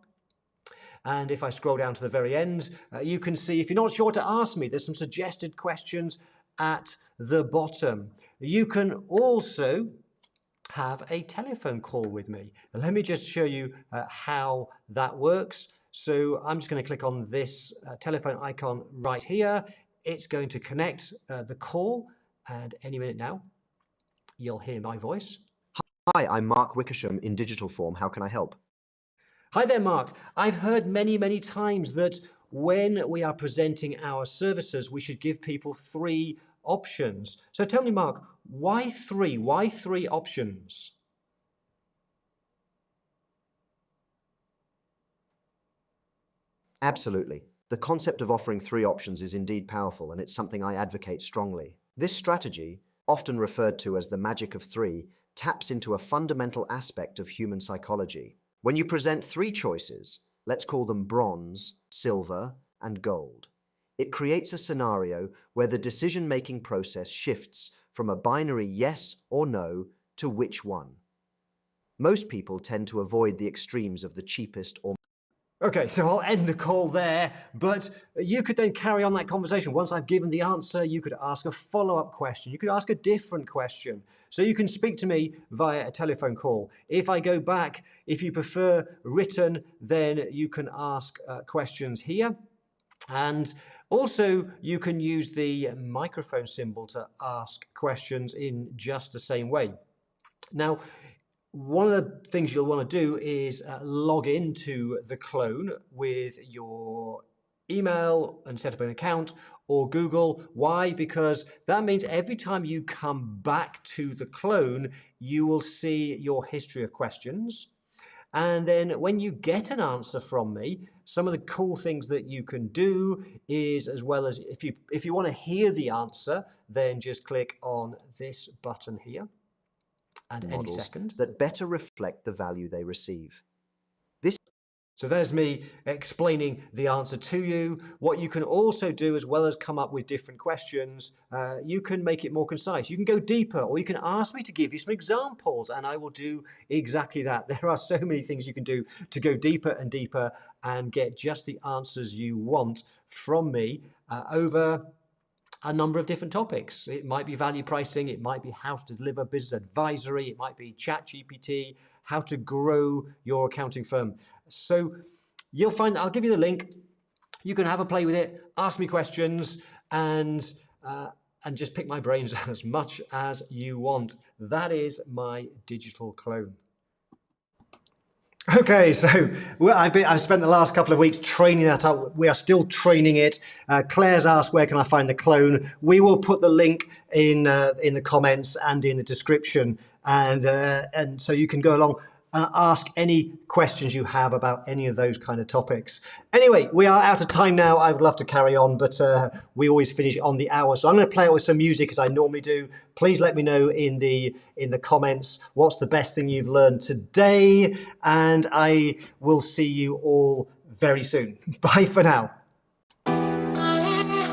And if I scroll down to the very end, you can see, if you're not sure what to ask me, there's some suggested questions at the bottom. You can also have a telephone call with me. Let me just show you how that works. So I'm just going to click on this telephone icon right here. It's going to connect the call, and any minute now, you'll hear my voice. Hi, I'm Mark Wickersham in digital form. How can I help? Hi there, Mark. I've heard many, many times that when we are presenting our services, we should give people 3 options. So tell me, Mark, why 3? Why 3 options? Absolutely. The concept of offering 3 options is indeed powerful, and it's something I advocate strongly. This strategy, often referred to as the magic of 3, taps into a fundamental aspect of human psychology. When you present 3 choices, let's call them bronze, silver, and gold, it creates a scenario where the decision-making process shifts from a binary yes or no to which one. Most people tend to avoid the extremes of the cheapest or... Okay, so I'll end the call there, but you could then carry on that conversation. Once I've given the answer, you could ask a follow-up question. You could ask a different question. So you can speak to me via a telephone call. If I go back, if you prefer written, then you can ask questions here. And also, you can use the microphone symbol to ask questions in just the same way. Now, one of the things you'll want to do is log into the clone with your email and set up an account, or Google. Why? Because that means every time you come back to the clone, you will see your history of questions. And then when you get an answer from me, some of the cool things that you can do is, as well as if you want to hear the answer, then just click on this button here. And any second. That better reflect the value they receive. So there's me explaining the answer to you. What you can also do, as well as come up with different questions, you can make it more concise. You can go deeper, or you can ask me to give you some examples, and I will do exactly that. There are so many things you can do to go deeper and deeper and get just the answers you want from me over a number of different topics. It might be value pricing, it might be how to deliver business advisory, it might be ChatGPT, how to grow your accounting firm. So you'll find that I'll give you the link. You can have a play with it, ask me questions, and just pick my brains as much as you want. That is my digital clone. Okay, so I've spent the last couple of weeks training that up. We are still training it. Claire's asked, where can I find the clone? We will put the link in the comments and in the description, and so you can go along and ask any questions you have about any of those kind of topics. Anyway, we are out of time now. I would love to carry on, but we always finish on the hour. So I'm going to play it with some music as I normally do. Please let me know in the comments what's the best thing you've learned today, and I will see you all very soon. Bye for now.